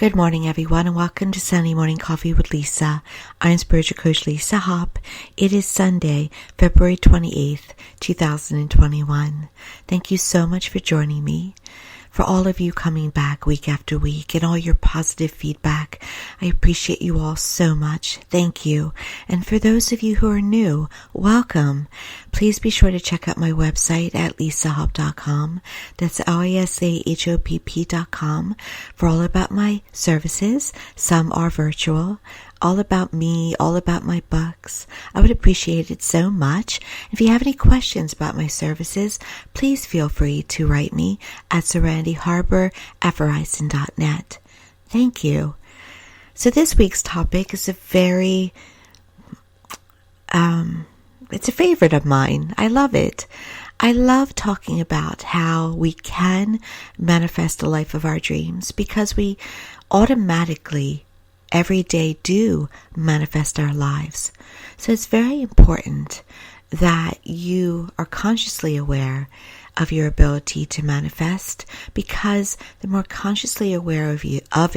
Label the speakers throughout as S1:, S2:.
S1: Good morning, everyone, and welcome to Sunday Morning Coffee with Lisa. I'm Spiritual Coach Lisa Hop. It is Sunday, February 28th, 2021. Thank you so much for joining me. For all of you coming back week after week and all your positive feedback, I appreciate you all so much. Thank you. And for those of you who are new, welcome. Please be sure to check out my website at lisahop.com. That's lisahopp.com for all about my services. Some are virtual. All about me, all about my books. I would appreciate it so much. If you have any questions about my services, please feel free to write me at serendityharbor@verizon.net. Thank you. So this week's topic is it's a favorite of mine. I love it. I love talking about how we can manifest the life of our dreams because we automatically every day do manifest our lives. So it's very important that you are consciously aware of your ability to manifest, because the more consciously aware of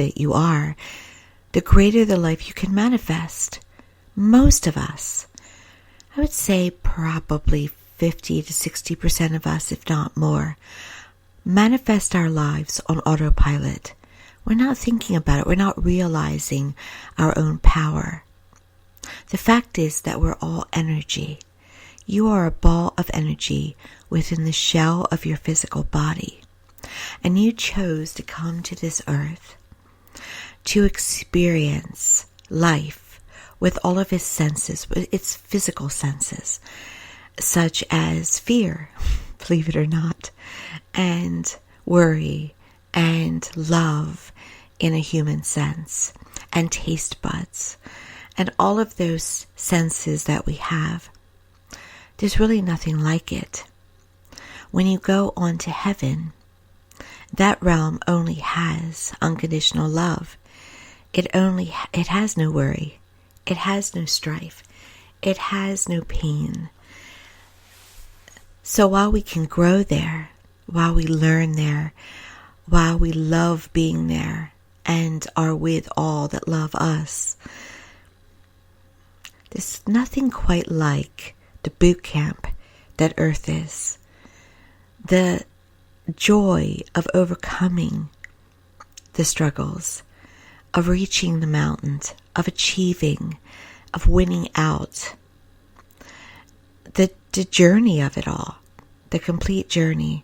S1: it you are, the greater the life you can manifest. Most of us, I would say probably 50 to 60% of us, if not more, manifest our lives on autopilot. We're not thinking about it. We're not realizing our own power. The fact is that we're all energy. You are a ball of energy within the shell of your physical body. And you chose to come to this earth to experience life with all of its senses, with its physical senses, such as fear, believe it or not, and worry, and love in a human sense, and taste buds, and all of those senses that we have. There's really nothing like it. When you go on to heaven, that realm only has unconditional love. It has no worry. It has no strife. It has no pain. So while we can grow there, while we learn there, while we love being there and are with all that love us, there's nothing quite like the boot camp that Earth is. The joy of overcoming the struggles, of reaching the mountains, of achieving, of winning out. The journey of it all, the complete journey.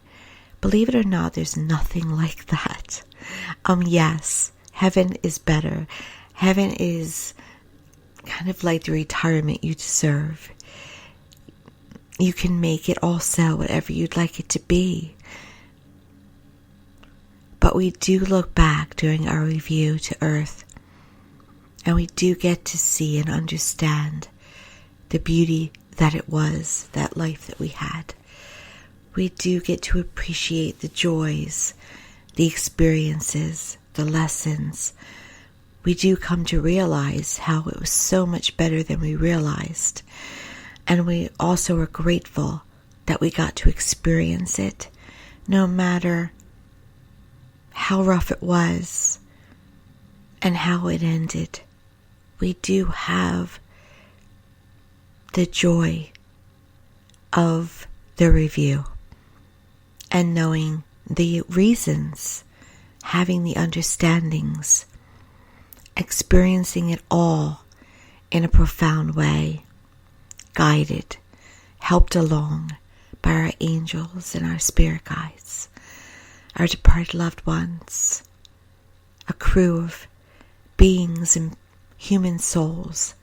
S1: Believe it or not, there's nothing like that. Yes, heaven is better. Heaven is kind of like the retirement you deserve. You can make it all sell whatever you'd like it to be. But we do look back during our review to Earth, and we do get to see and understand the beauty that it was, that life that we had. We do get to appreciate the joys, the experiences, the lessons. We do come to realize how it was so much better than we realized. And we also are grateful that we got to experience it, no matter how rough it was and how it ended. We do have the joy of the review and knowing the reasons, having the understandings, experiencing it all in a profound way, guided, helped along by our angels and our spirit guides, our departed loved ones, a crew of beings and human souls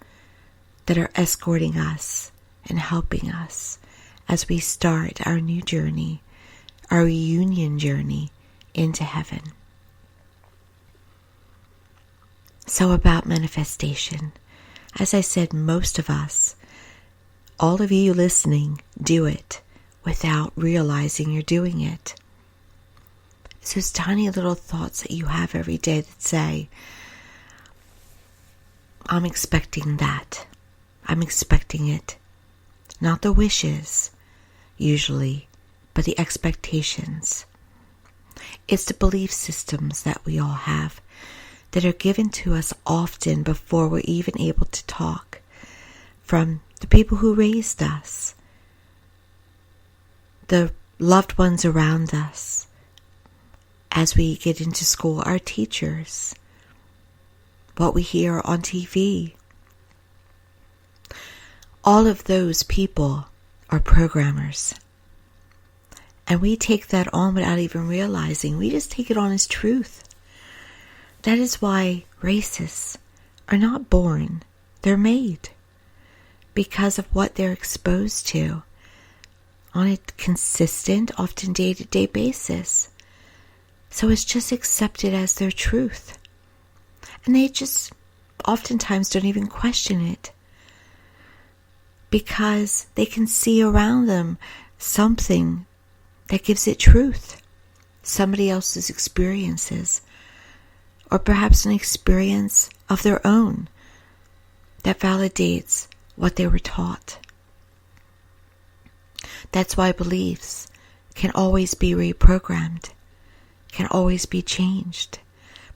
S1: that are escorting us and helping us as we start our new journey, our reunion journey into heaven. So about manifestation. As I said, most of us, all of you listening, do it without realizing you're doing it. It's those tiny little thoughts that you have every day that say, I'm expecting that. I'm expecting it. Not the wishes, usually, but the expectations. It's the belief systems that we all have that are given to us often before we're even able to talk, from the people who raised us, the loved ones around us, as we get into school, our teachers, what we hear on TV. All of those people are programmers. And we take that on without even realizing. We just take it on as truth. That is why racists are not born. They're made because of what they're exposed to on a consistent, often day-to-day basis. So it's just accepted as their truth. And they just oftentimes don't even question it, because they can see around them something that gives it truth. Somebody else's experiences, or perhaps an experience of their own that validates what they were taught. That's why beliefs can always be reprogrammed, can always be changed.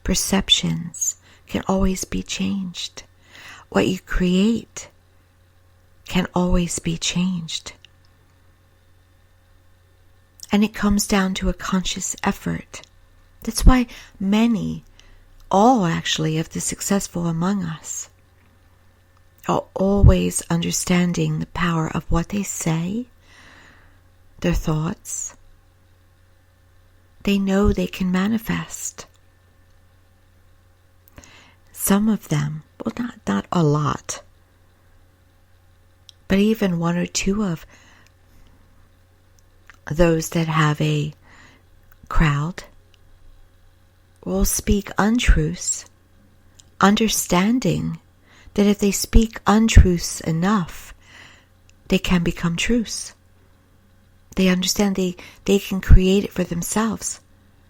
S1: Perceptions can always be changed. What you create can always be changed. And it comes down to a conscious effort. That's why many, all actually, of the successful among us are always understanding the power of what they say, their thoughts. They know they can manifest. Some of them, well, not a lot, but even one or two of those that have a crowd will speak untruths, understanding that if they speak untruths enough, they can become truths. They understand they can create it for themselves.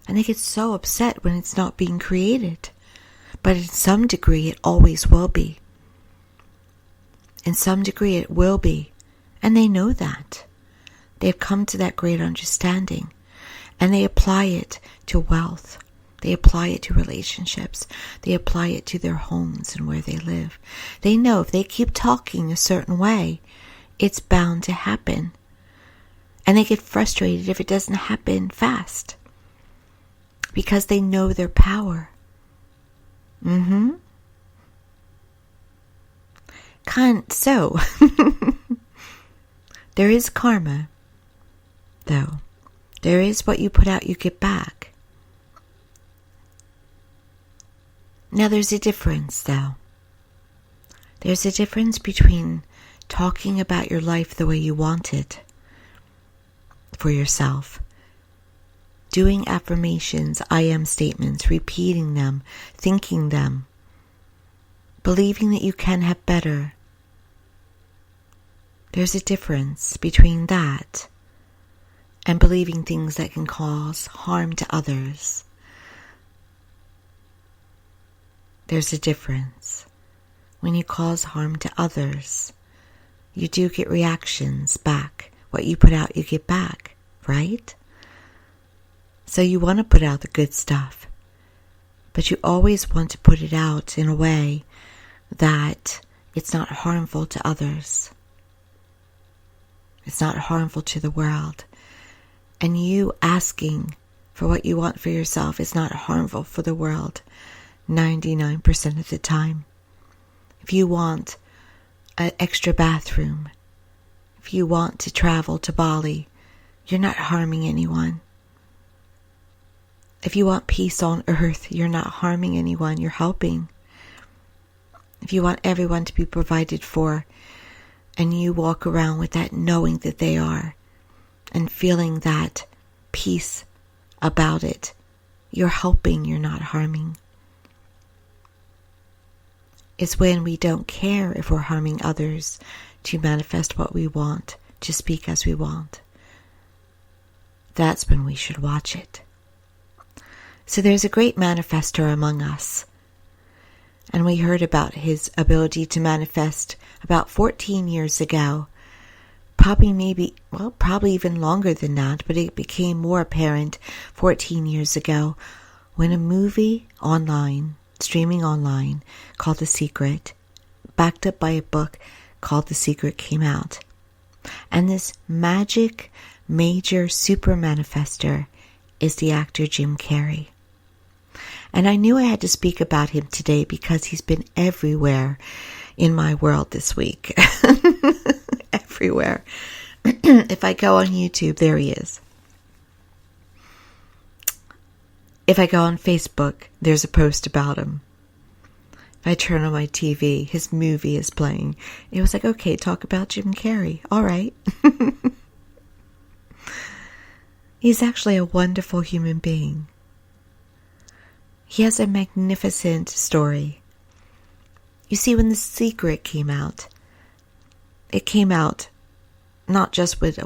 S1: And they get so upset when it's not being created. But in some degree, it always will be. In some degree, it will be. And they know that. They've come to that great understanding. And they apply it to wealth. They apply it to relationships. They apply it to their homes and where they live. They know if they keep talking a certain way, it's bound to happen. And they get frustrated if it doesn't happen fast, because they know their power. So, there is karma, though. There is what you put out, you get back. Now, there's a difference, though. There's a difference between talking about your life the way you want it for yourself, doing affirmations, I am statements, repeating them, thinking them, believing that you can have better. There's a difference between that and believing things that can cause harm to others. There's a difference. When you cause harm to others, you do get reactions back. What you put out, you get back, right? So you want to put out the good stuff, but you always want to put it out in a way that it's not harmful to others. It's not harmful to the world. And you asking for what you want for yourself is not harmful for the world 99% of the time. If you want an extra bathroom, if you want to travel to Bali, you're not harming anyone. If you want peace on earth, you're not harming anyone, you're helping. If you want everyone to be provided for, and you walk around with that knowing that they are, and feeling that peace about it, you're helping, you're not harming. It's when we don't care if we're harming others to manifest what we want, to speak as we want. That's when we should watch it. So there's a great manifestor among us. And we heard about his ability to manifest about 14 years ago. Probably even longer than that, but it became more apparent 14 years ago when a movie online streaming online called The Secret, backed up by a book called The Secret, came out. And this magic, major super manifestor is the actor Jim Carrey. And I knew I had to speak about him today because he's been everywhere in my world this week. Everywhere. If I go on YouTube, there he is. If I go on Facebook, there's a post about him. If I turn on my TV, his movie is playing. It was like, okay, talk about Jim Carrey. All right. He's actually a wonderful human being. He has a magnificent story. You see, when The Secret came out, it came out not just with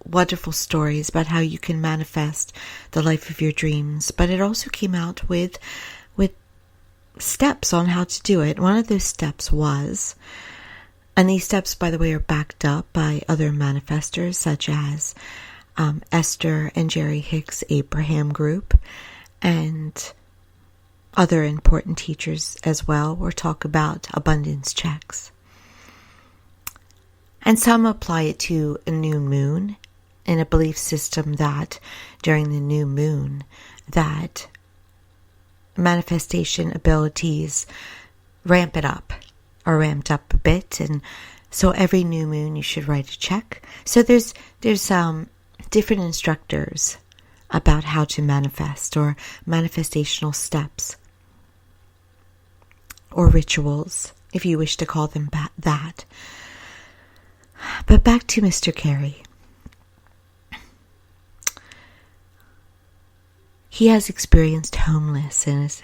S1: wonderful stories about how you can manifest the life of your dreams, but it also came out with steps on how to do it. One of those steps was, and these steps, by the way, are backed up by other manifestors such as Esther and Jerry Hicks Abraham Group and other important teachers as well, or talk about abundance checks. And some apply it to a new moon in a belief system that during the new moon that manifestation abilities ramp it up or ramped up a bit, and so every new moon you should write a check. So there's different instructors about how to manifest, or manifestational steps, or rituals, if you wish to call them that. But back to Mr. Carrey. He has experienced homelessness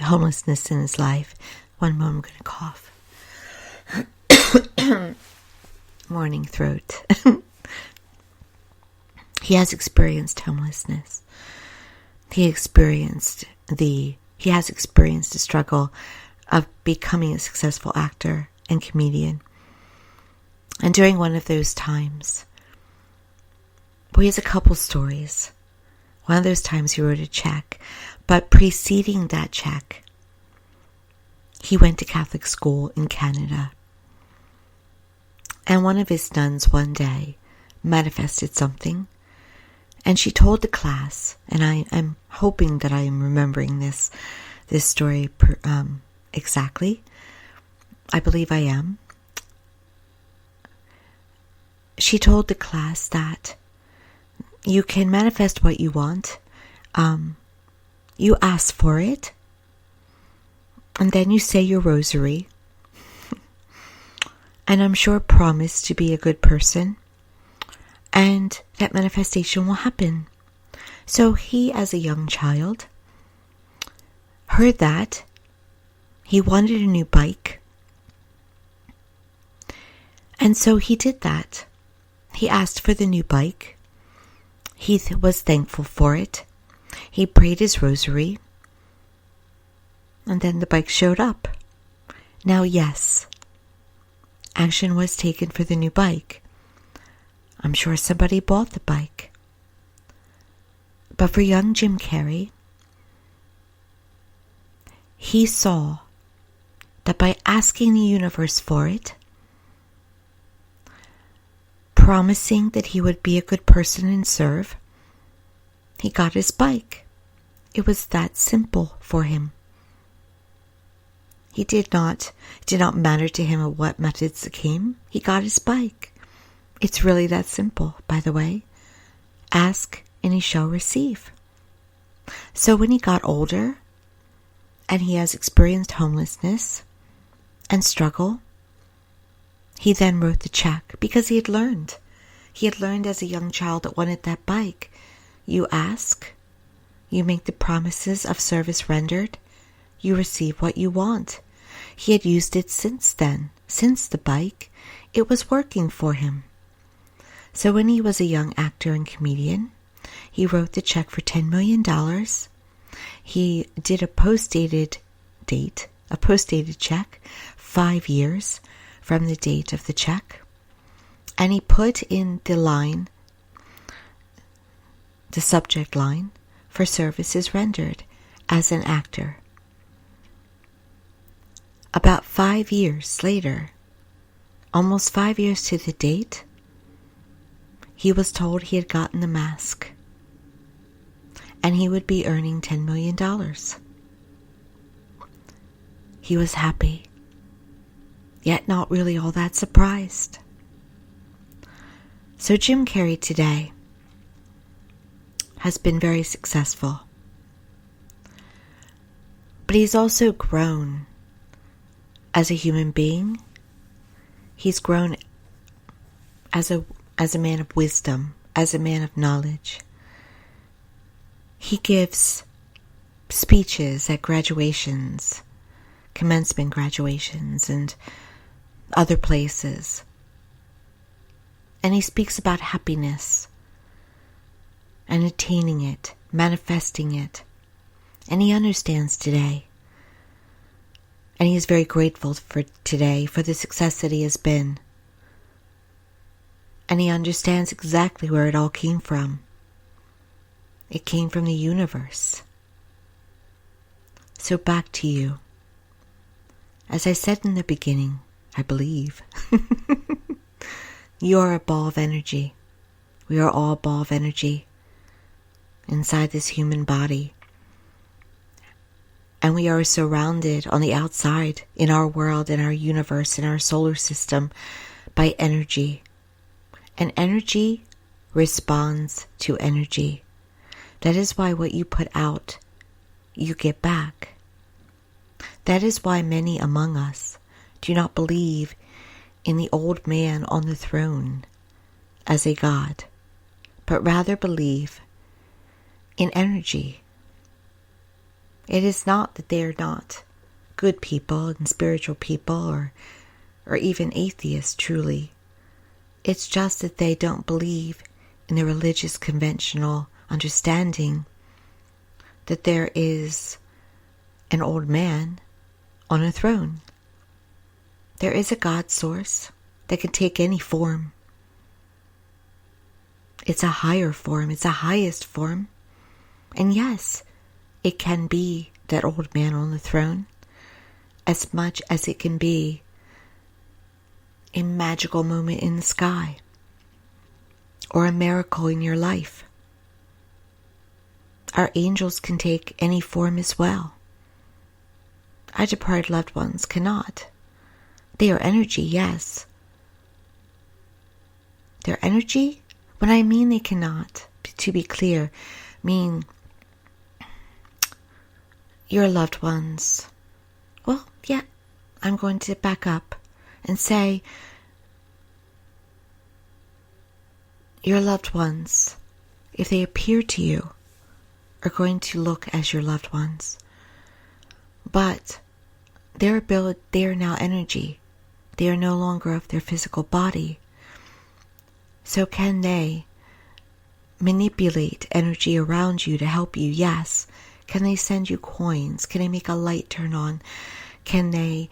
S1: in his life. One moment, I'm going to cough. Morning throat. He has experienced homelessness. He has experienced the struggle of becoming a successful actor and comedian. And during one of those times, he has a couple stories. One of those times he wrote a check, but preceding that check, he went to Catholic school in Canada. And one of his nuns one day manifested something, and she told the class, and I'm hoping that I am remembering this story exactly. I believe I am. She told the class that you can manifest what you want. You ask for it, and then you say your rosary, and I'm sure promise to be a good person, and that manifestation will happen. So he, as a young child, heard that he wanted a new bike, and so he did that. He asked for the new bike. He was thankful for it. He prayed his rosary. And then the bike showed up. Now, yes, action was taken for the new bike. I'm sure somebody bought the bike. But for young Jim Carrey, he saw that by asking the universe for it, promising that he would be a good person and serve, he got his bike. It was that simple for him. It did not matter to him of what methods it came. He got his bike. It's really that simple, by the way. Ask and he shall receive. So when he got older and he has experienced homelessness and struggle, he then wrote the check because he had learned. He had learned as a young child that wanted that bike. You ask, you make the promises of service rendered, you receive what you want. He had used it since then, since the bike. It was working for him. So when he was a young actor and comedian, he wrote the check for $10 million. He did a post-dated check, 5 years from the date of the check. And he put in the subject line, for services rendered as an actor. about 5 years later, almost 5 years to the date, he was told he had gotten the mask and he would be earning $10 million. He was happy, yet not really all that surprised. So Jim Carrey today has been very successful, but he's also grown as a human being. He's grown as a man of wisdom, as a man of knowledge. He gives speeches at graduations, commencement graduations, and other places. And he speaks about happiness and attaining it, manifesting it. And he understands today. And he is very grateful for today, for the success that he has been. And he understands exactly where it all came from. It came from the universe. So back to you. As I said in the beginning, I believe, you are a ball of energy. We are all a ball of energy inside this human body. And we are surrounded on the outside, in our world, in our universe, in our solar system, by energy. And energy responds to energy. That is why what you put out, you get back. That is why many among us do not believe in the old man on the throne as a god, but rather believe in energy. It is not that they are not good people and spiritual people or even atheists truly. It's just that they don't believe in the religious conventional understanding that there is an old man on a throne. There is a God source that can take any form. It's a higher form. It's a highest form. And yes, it can be that old man on the throne as much as it can be a magical moment in the sky or a miracle in your life. Our angels can take any form as well. Our departed loved ones cannot. They are energy, yes. They're energy? When I mean they cannot, to be clear, mean your loved ones. Well, yeah, I'm going to back up and say your loved ones, if they appear to you, are going to look as your loved ones. But they are now energy. They are no longer of their physical body. So can they manipulate energy around you to help you? Yes. Can they send you coins? Can they make a light turn on? Can they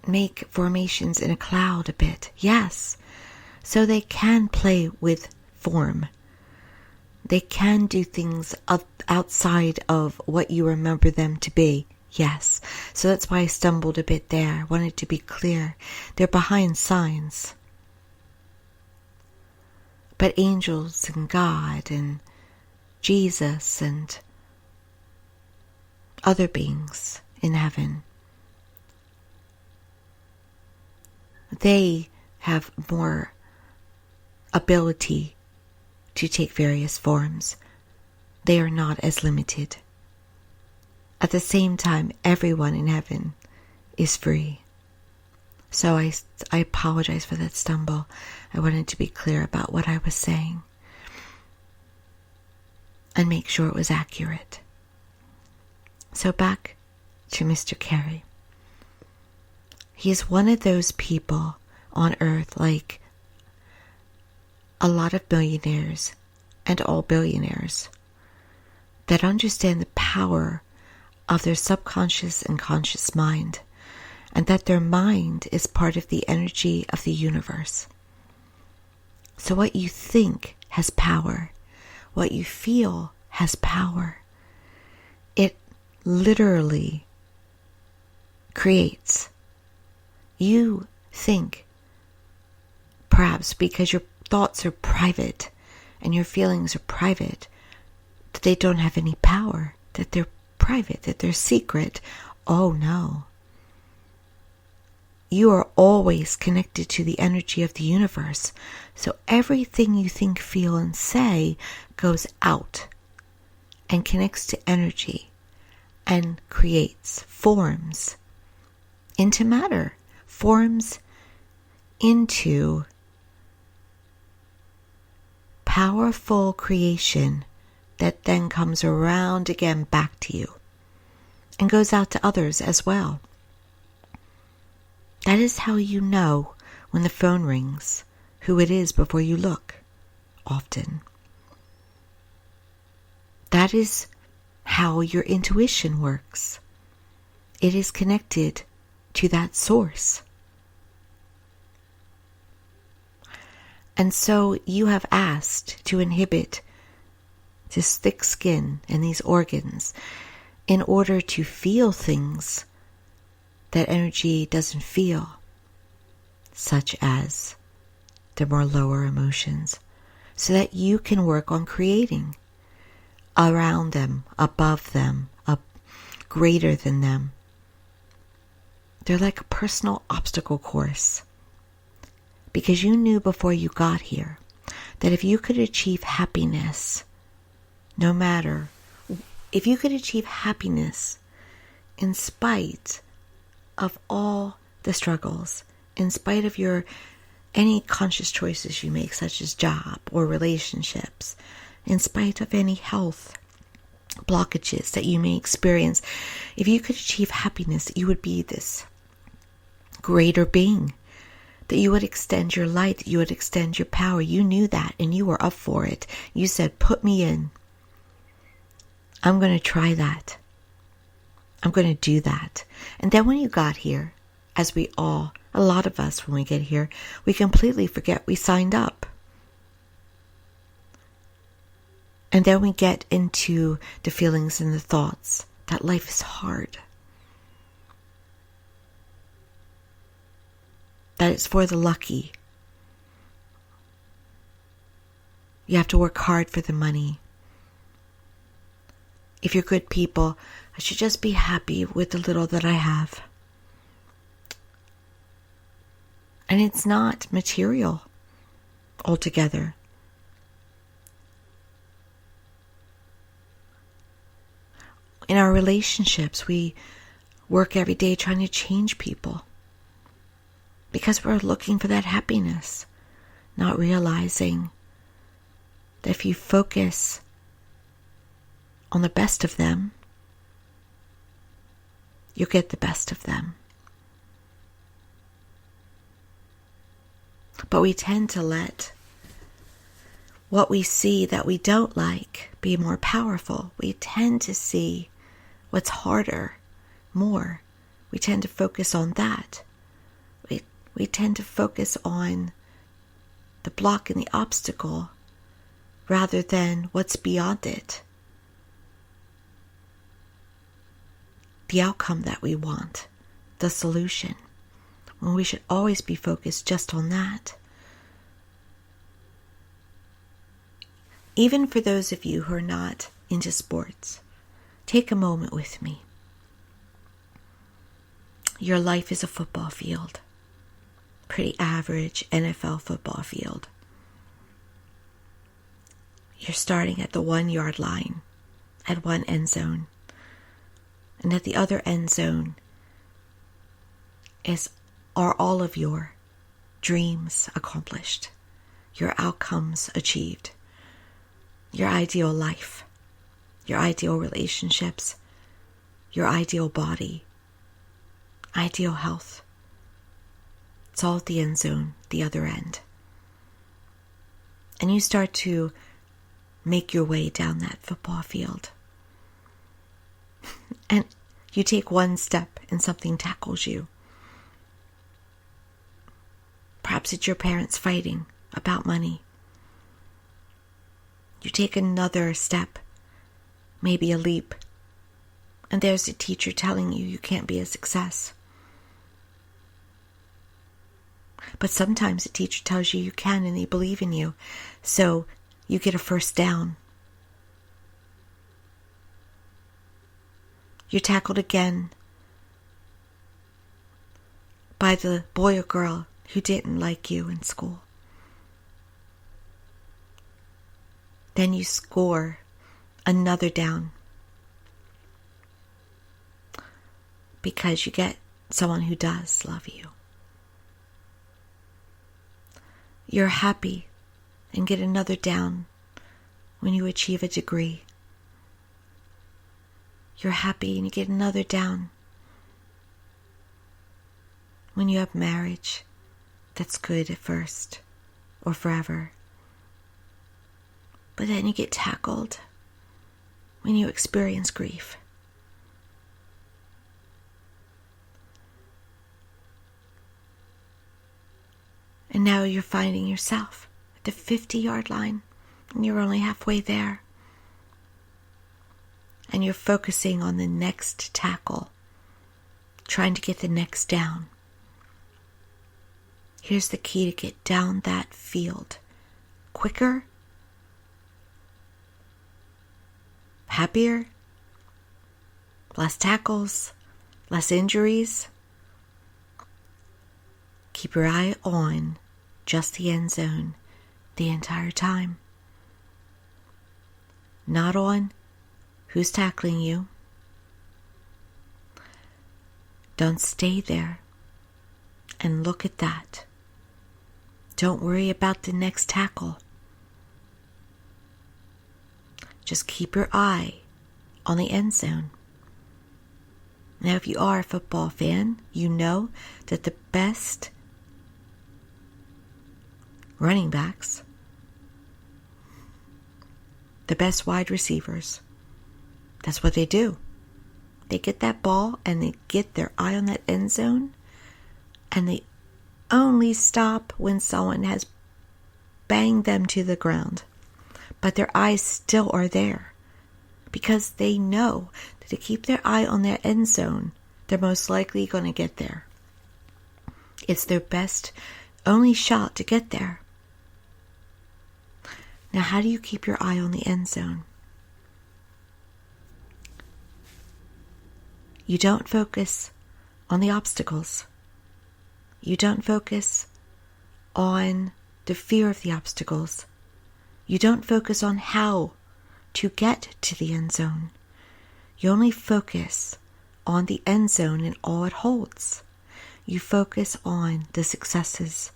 S1: make formations in a cloud a bit? Yes. So they can play with form. They can do things outside of what you remember them to be. Yes. So that's why I stumbled a bit there. Wanted to be clear. They're behind signs. But angels and God and Jesus and other beings in heaven, they have more ability to take various forms. They are not as limited. At the same time, everyone in heaven is free. So I apologize for that stumble. I wanted to be clear about what I was saying and make sure it was accurate. So back to Mr. Carrey. He is one of those people on earth, like a lot of millionaires and all billionaires, that understand the power of their subconscious and conscious mind, and that their mind is part of the energy of the universe. So what you think has power. What you feel has power. It literally creates. You think, perhaps because your thoughts are private and your feelings are private, that they don't have any power, that they're private, that they're secret. Oh no. You are always connected to the energy of the universe. So everything you think, feel, and say goes out and connects to energy and creates, forms into matter, forms into powerful creation that then comes around again back to you and goes out to others as well. That is how you know when the phone rings who it is before you look, often. That is how your intuition works. It is connected to that source. And so you have asked to inhibit this thick skin and these organs in order to feel things that energy doesn't feel, such as the more lower emotions, so that you can work on creating around them, above them, greater than them. They're like a personal obstacle course. Because you knew before you got here that if you could achieve happiness, no matter, if you could achieve happiness in spite of all the struggles, in spite of any conscious choices you make, such as job or relationships, in spite of any health blockages that you may experience, if you could achieve happiness, you would be this greater being, that you would extend your light, that you would extend your power. You knew that and you were up for it. You said, put me in. I'm going to try that. I'm going to do that. And then when you got here, as a lot of us when we get here, we completely forget we signed up. And then we get into the feelings and the thoughts that life is hard. That it's for the lucky. You have to work hard for the money. If you're good people, I should just be happy with the little that I have. And it's not material altogether. In our relationships, we work every day trying to change people because we're looking for that happiness, not realizing that if you focus on the best of them, you'll get the best of them. But we tend to let what we see that we don't like be more powerful. We tend to see what's harder more. We tend to focus on that. We tend to focus on the block and the obstacle rather than what's beyond it. The outcome that we want, the solution, when we should always be focused just on that. Even for those of you who are not into sports, take a moment with me. Your life is a football field, pretty average NFL football field. You're starting at the 1 yard line, at one end zone. And at the other end zone are all of your dreams accomplished, your outcomes achieved, your ideal life, your ideal relationships, your ideal body, ideal health. It's all at the end zone, the other end. And you start to make your way down that football field. And you take one step and something tackles you. Perhaps it's your parents fighting about money. You take another step, maybe a leap, and there's a teacher telling you you can't be a success. But sometimes the teacher tells you you can and they believe in you. So you get a first down. You're tackled again by the boy or girl who didn't like you in school. Then you score another down because you get someone who does love you. You're happy and get another down when you achieve a degree. You're happy and you get another down when you have marriage that's good at first or forever. But then you get tackled when you experience grief. And now you're finding yourself at the 50-yard line, and you're only halfway there. And you're focusing on the next tackle, trying to get the next down. Here's the key to get down that field quicker, happier, less tackles, less injuries. Keep your eye on just the end zone the entire time. Not on who's tackling you. Don't stay there and look at that. Don't worry about the next tackle. Just keep your eye on the end zone. Now, if you are a football fan, you know that the best running backs, the best wide receivers, that's what they do. They get that ball and they get their eye on that end zone, and they only stop when someone has banged them to the ground. But their eyes still are there because they know that to keep their eye on their end zone, they're most likely going to get there. It's their best, only shot to get there. Now, how do you keep your eye on the end zone? You don't focus on the obstacles. You don't focus on the fear of the obstacles. You don't focus on how to get to the end zone. You only focus on the end zone and all it holds. You focus on the successes,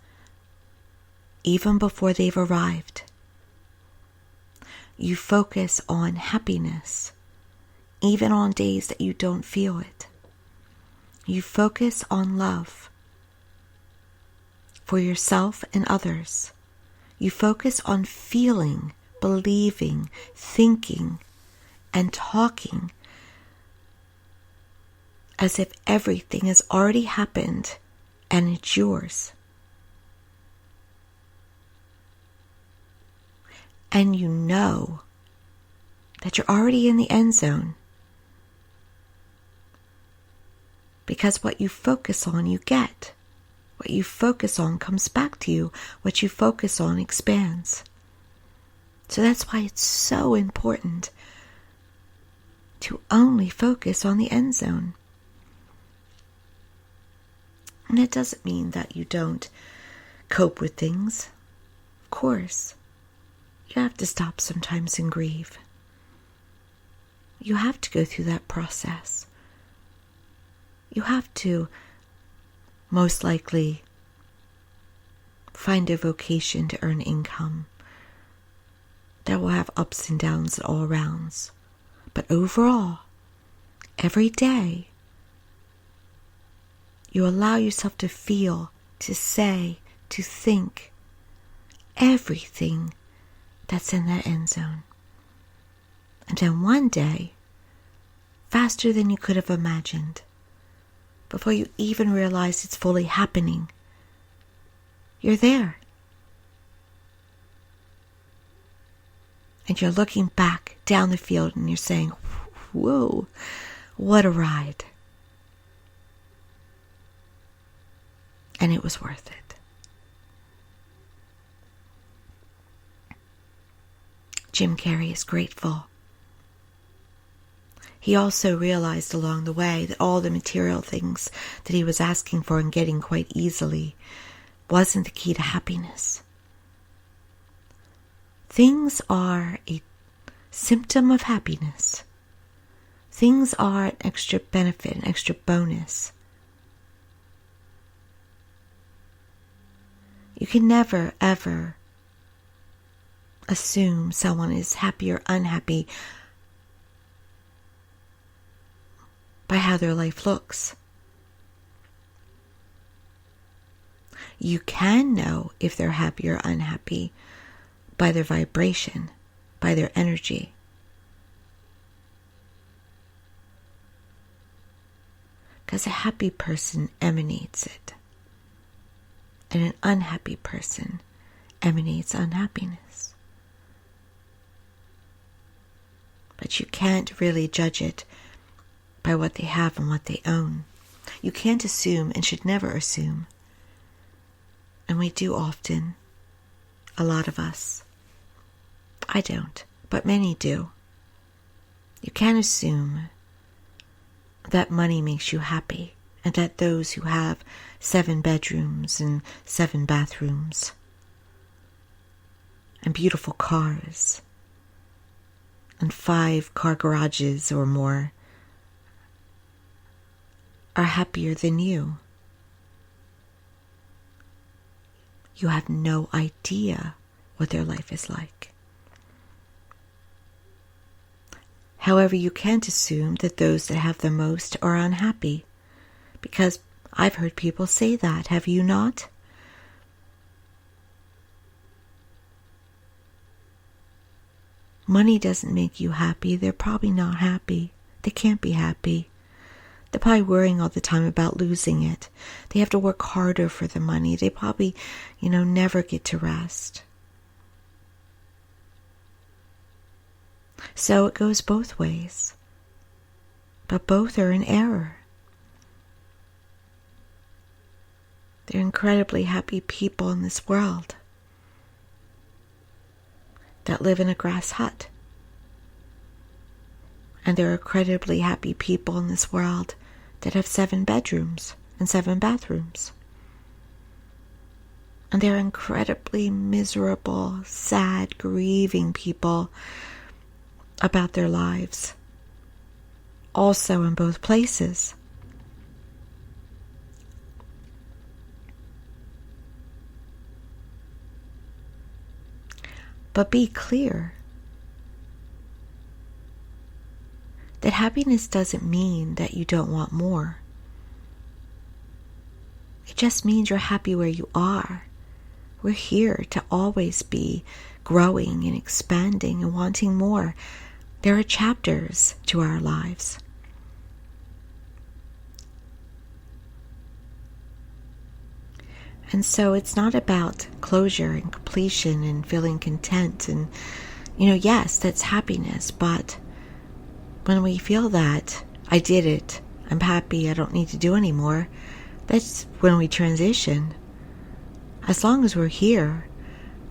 S1: even before they've arrived. You focus on happiness, even on days that you don't feel it. You focus on love for yourself and others. You focus on feeling, believing, thinking, and talking as if everything has already happened and it's yours. And you know that you're already in the end zone. Because what you focus on, you get. What you focus on comes back to you. What you focus on expands. So that's why it's so important to only focus on the end zone. And it doesn't mean that you don't cope with things. Of course. You have to stop sometimes and grieve. You have to go through that process. You have to most likely find a vocation to earn income that will have ups and downs at all rounds. But overall, every day, you allow yourself to feel, to say, to think everything that's in that end zone. And then one day, faster than you could have imagined, before you even realize it's fully happening, you're there. And you're looking back down the field and you're saying, whoa, what a ride. And it was worth it. Jim Carrey is grateful. He also realized along the way that all the material things that he was asking for and getting quite easily wasn't the key to happiness. Things are a symptom of happiness. Things are an extra benefit, an extra bonus. You can never, ever assume someone is happy or unhappy by how their life looks. You can know if they're happy or unhappy by their vibration, by their energy. Because a happy person emanates it, and an unhappy person emanates unhappiness. But you can't really judge it by what they have and what they own. You can't assume and should never assume. And we do often, a lot of us. I don't, but many do. You can't assume that money makes you happy and that those who have 7 bedrooms and 7 bathrooms and beautiful cars and 5 car garages or more are happier than you. You have no idea what their life is like. However, you can't assume that those that have the most are unhappy, because I've heard people say that. Have you not? Money doesn't make you happy. They're probably not happy. They can't be happy. They're probably worrying all the time about losing it. They have to work harder for the money. They probably, never get to rest. So it goes both ways. But both are in error. They're incredibly happy people in this world that live in a grass hut. And there are incredibly happy people in this world that have 7 bedrooms and 7 bathrooms. And there are incredibly miserable, sad, grieving people about their lives, also in both places. But be clear that happiness doesn't mean that you don't want more. It just means you're happy where you are. We're here to always be growing and expanding and wanting more. There are chapters to our lives. And so it's not about closure and completion and feeling content. And, yes, that's happiness. But when we feel that, I did it, I'm happy, I don't need to do anymore, that's when we transition. As long as we're here,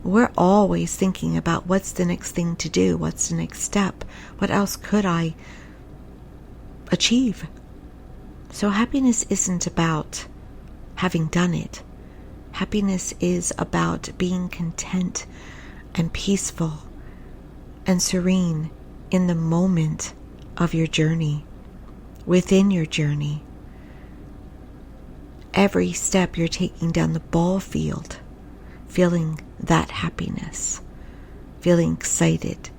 S1: we're always thinking about what's the next thing to do, what's the next step, what else could I achieve. So happiness isn't about having done it. Happiness is about being content and peaceful and serene in the moment of your journey, within your journey. Every step you're taking down the ball field, feeling that happiness, feeling excited,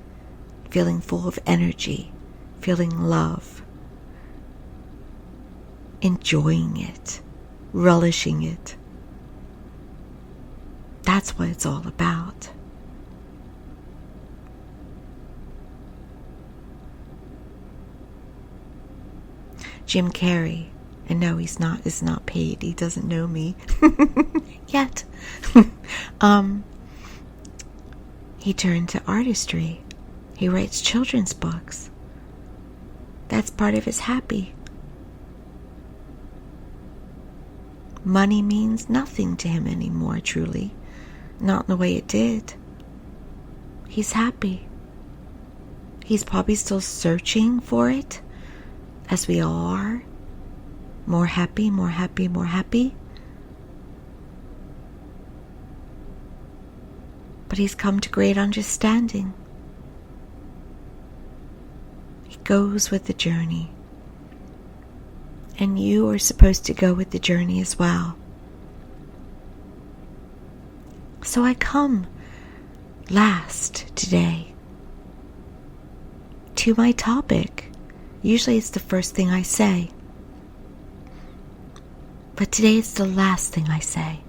S1: feeling full of energy, feeling love, enjoying it, relishing it. That's what it's all about. Jim Carrey, and no, is not paid. He doesn't know me yet. He turned to artistry. He writes children's books. That's part of his happy. Money means nothing to him anymore, truly. Not in the way it did. He's happy. He's probably still searching for it, as we all are. More happy, more happy, more happy. But he's come to great understanding. He goes with the journey. And you are supposed to go with the journey as well. So I come last today to my topic. Usually it's the first thing I say. But today it's the last thing I say.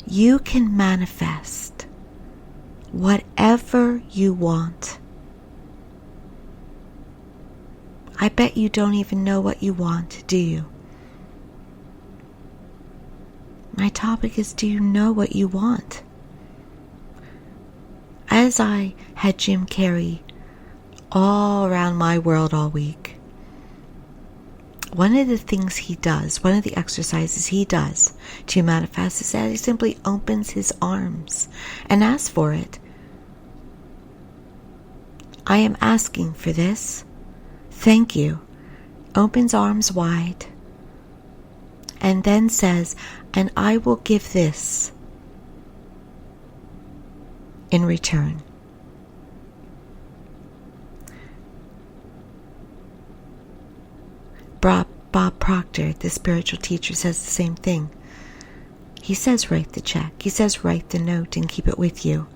S1: You can manifest whatever you want. I bet you don't even know what you want, do you? My topic is, do you know what you want? As I had Jim Carrey all around my world all week, one of the things he does, one of the exercises he does to manifest is that he simply opens his arms and asks for it. I am asking for this. Thank you. Opens arms wide. And then says, and I will give this in return. Bob Proctor, the spiritual teacher, says the same thing. He says, write the check. He says, write the note and keep it with you.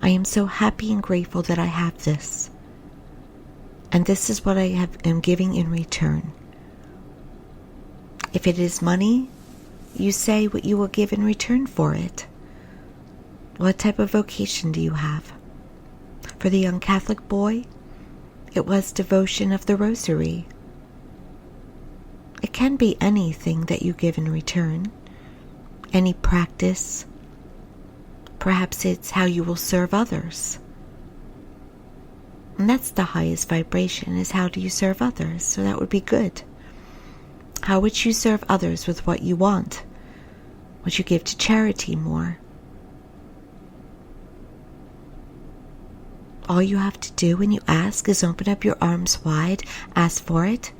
S1: I am so happy and grateful that I have this. And this is what I am giving in return. If it is money, you say what you will give in return for it. What type of vocation do you have? For the young Catholic boy, it was devotion of the rosary. It can be anything that you give in return, any practice. Perhaps it's how you will serve others. And that's the highest vibration, is how do you serve others? So that would be good. How would you serve others with what you want? Would you give to charity more? All you have to do when you ask is open up your arms wide, ask for it,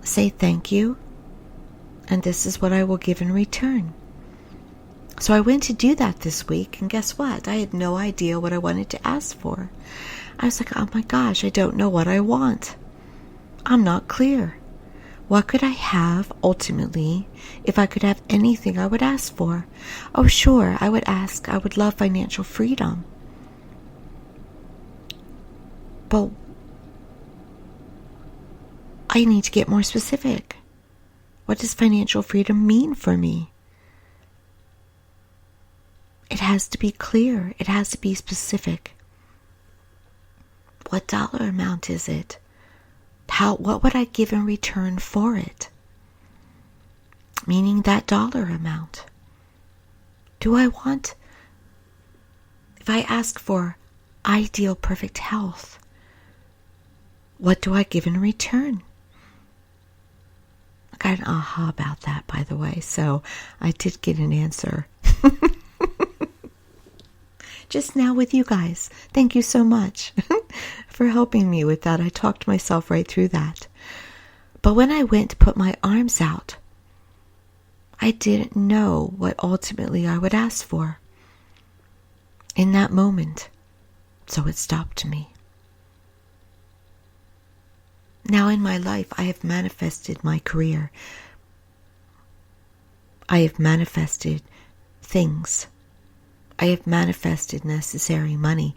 S1: say thank you, and this is what I will give in return. So I went to do that this week, and guess what? I had no idea what I wanted to ask for. I was like, oh my gosh, I don't know what I want. I'm not clear. What could I have ultimately if I could have anything I would ask for? Oh sure, I would love financial freedom. But I need to get more specific. What does financial freedom mean for me? It has to be clear. It has to be specific. What dollar amount is it? What would I give in return for it? Meaning that dollar amount. Do I want, if I ask for ideal perfect health, what do I give in return? I got an aha about that, by the way, so I did get an answer. Just now with you guys. Thank you so much for helping me with that. I talked myself right through that. But when I went to put my arms out, I didn't know what ultimately I would ask for in that moment. So it stopped me. Now in my life, I have manifested my career. I have manifested things. I have manifested necessary money.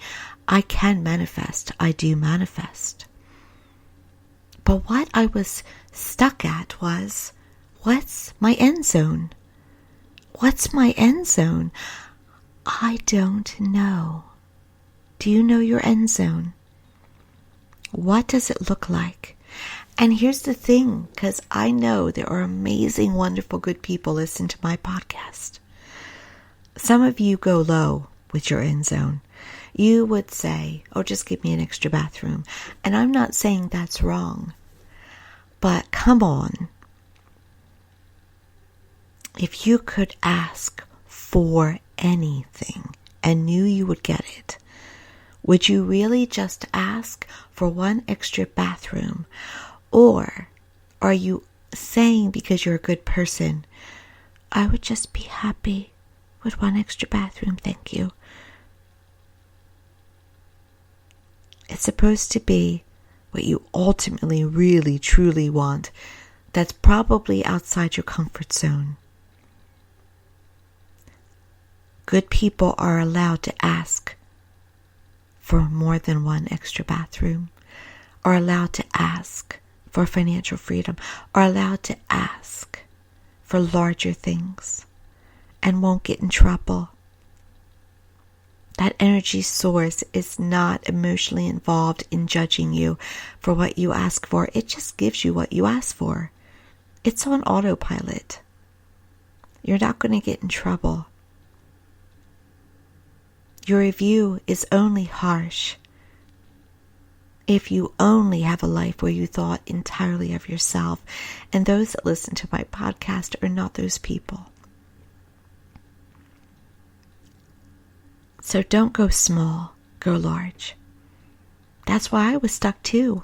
S1: I can manifest. I do manifest. But what I was stuck at was, what's my end zone? What's my end zone? I don't know. Do you know your end zone? What does it look like? And here's the thing, because I know there are amazing, wonderful, good people listening to my podcast. Some of you go low with your end zone. You would say, oh, just give me an extra bathroom. And I'm not saying that's wrong. But come on. If you could ask for anything and knew you would get it, Would you really just ask for one extra bathroom? Or are you saying because you're a good person, I would just be happy with one extra bathroom, thank you. It's supposed to be what you ultimately really truly want. That's probably outside your comfort zone. Good people are allowed to ask for more than one extra bathroom, are allowed to ask for financial freedom, are allowed to ask for larger things, and won't get in trouble. That energy source is not emotionally involved in judging you for what you ask for. It just gives you what you ask for. It's on autopilot. You're not going to get in trouble. Your review is only harsh if you only have a life where you thought entirely of yourself. And those that listen to my podcast are not those people. So don't go small, go large. That's why I was stuck too.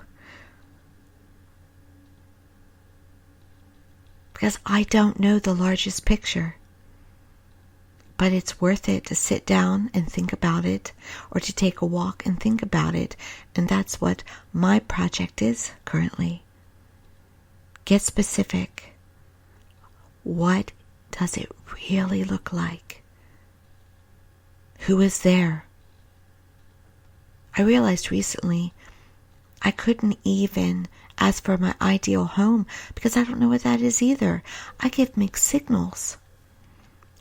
S1: Because I don't know the largest picture. But it's worth it to sit down and think about it, or to take a walk and think about it. And that's what my project is currently. Get specific. What does it really look like? Who is there? I realized recently I couldn't even ask for my ideal home because I don't know what that is either. I give mixed signals.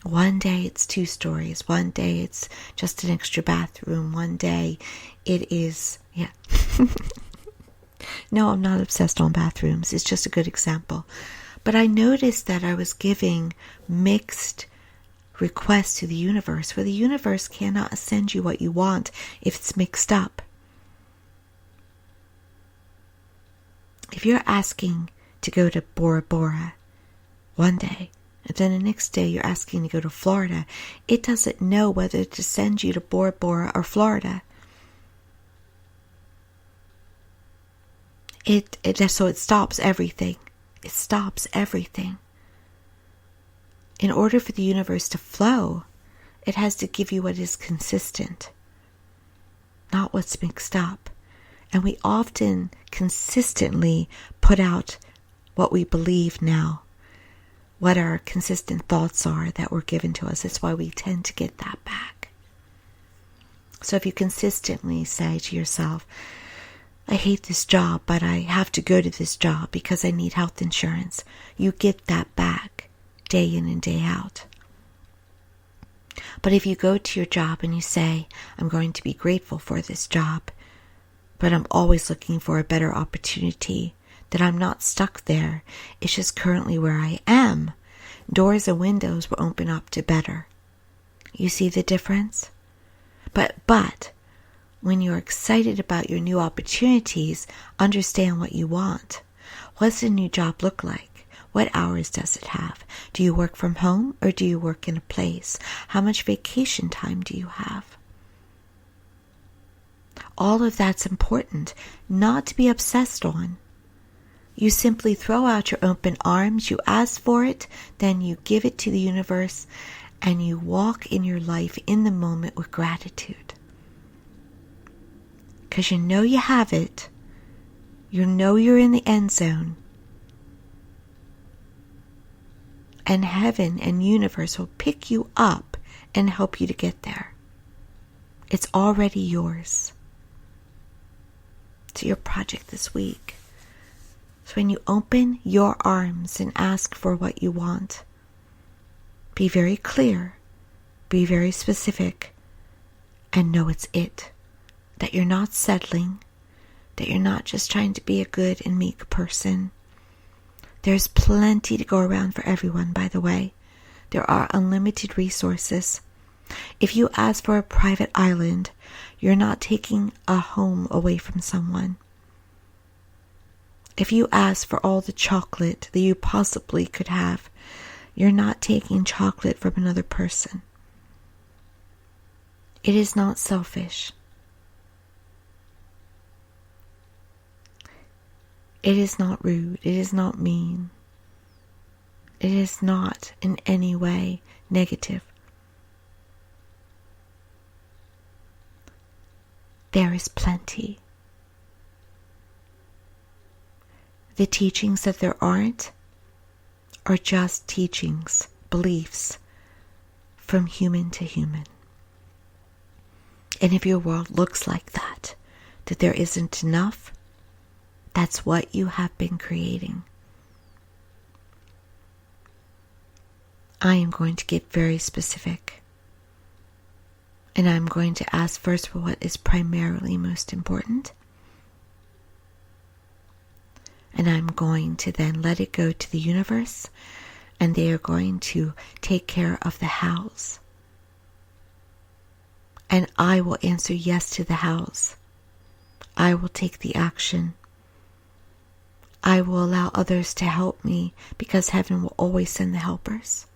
S1: One day it's 2 stories. One day it's just an extra bathroom. One day it is, No, I'm not obsessed on bathrooms. It's just a good example. But I noticed that I was giving mixed requests to the universe, where the universe cannot send you what you want if it's mixed up. If you're asking to go to Bora Bora one day, and then the next day you're asking to go to Florida, it doesn't know whether to send you to Bora Bora or Florida. So it stops everything. It stops everything. In order for the universe to flow, it has to give you what is consistent, not what's mixed up. And we often consistently put out what we believe now, what our consistent thoughts are that were given to us. That's why we tend to get that back. So if you consistently say to yourself, I hate this job, but I have to go to this job because I need health insurance, you get that back day in and day out. But if you go to your job and you say, I'm going to be grateful for this job, but I'm always looking for a better opportunity, that I'm not stuck there. It's just currently where I am. Doors and windows will open up to better. You see the difference? But when you're excited about your new opportunities, understand what you want. What's the new job look like? What hours does it have? Do you work from home or do you work in a place? How much vacation time do you have? All of that's important, not to be obsessed on. You simply throw out your open arms, you ask for it, then you give it to the universe, and you walk in your life in the moment with gratitude. Because you know you have it. You know you're in the end zone. And heaven and universe will pick you up and help you to get there. It's already yours. It's your project this week. So when you open your arms and ask for what you want, be very clear, be very specific, and know it's it. That you're not settling, that you're not just trying to be a good and meek person. There's plenty to go around for everyone, by the way. There are unlimited resources. If you ask for a private island, you're not taking a home away from someone. If you ask for all the chocolate that you possibly could have, you're not taking chocolate from another person. It is not selfish. It is not rude. It is not mean. It is not in any way negative. There is plenty. The teachings that there aren't are just teachings, beliefs from human to human. And if your world looks like that there isn't enough, that's what you have been creating. I am going to get very specific. And I'm going to ask first for what is primarily most important. And I'm going to then let it go to the universe, and they are going to take care of the hows. And I will answer yes to the hows. I will take the action. I will allow others to help me, because heaven will always send the helpers.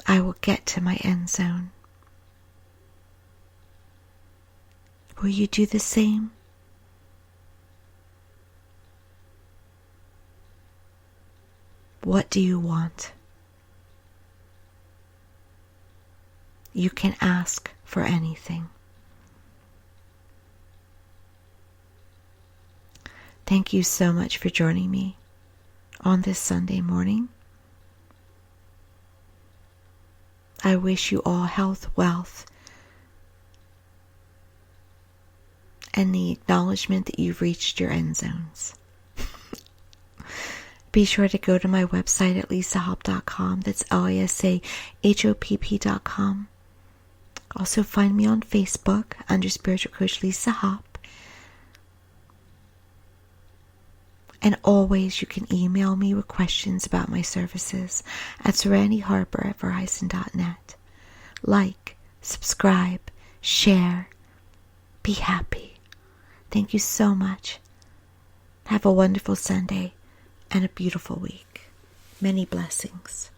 S1: I will get to my end zone. Will you do the same? What do you want? You can ask for anything. Thank you so much for joining me on this Sunday morning. I wish you all health, wealth, and the acknowledgement that you've reached your end zones. Be sure to go to my website at lisahopp.com. That's lisahopp.com. Also find me on Facebook under Spiritual Coach Lisa Hopp. And always you can email me with questions about my services at serenity.harper@verizon.net. Like, subscribe, share, be happy. Thank you so much. Have a wonderful Sunday and a beautiful week. Many blessings.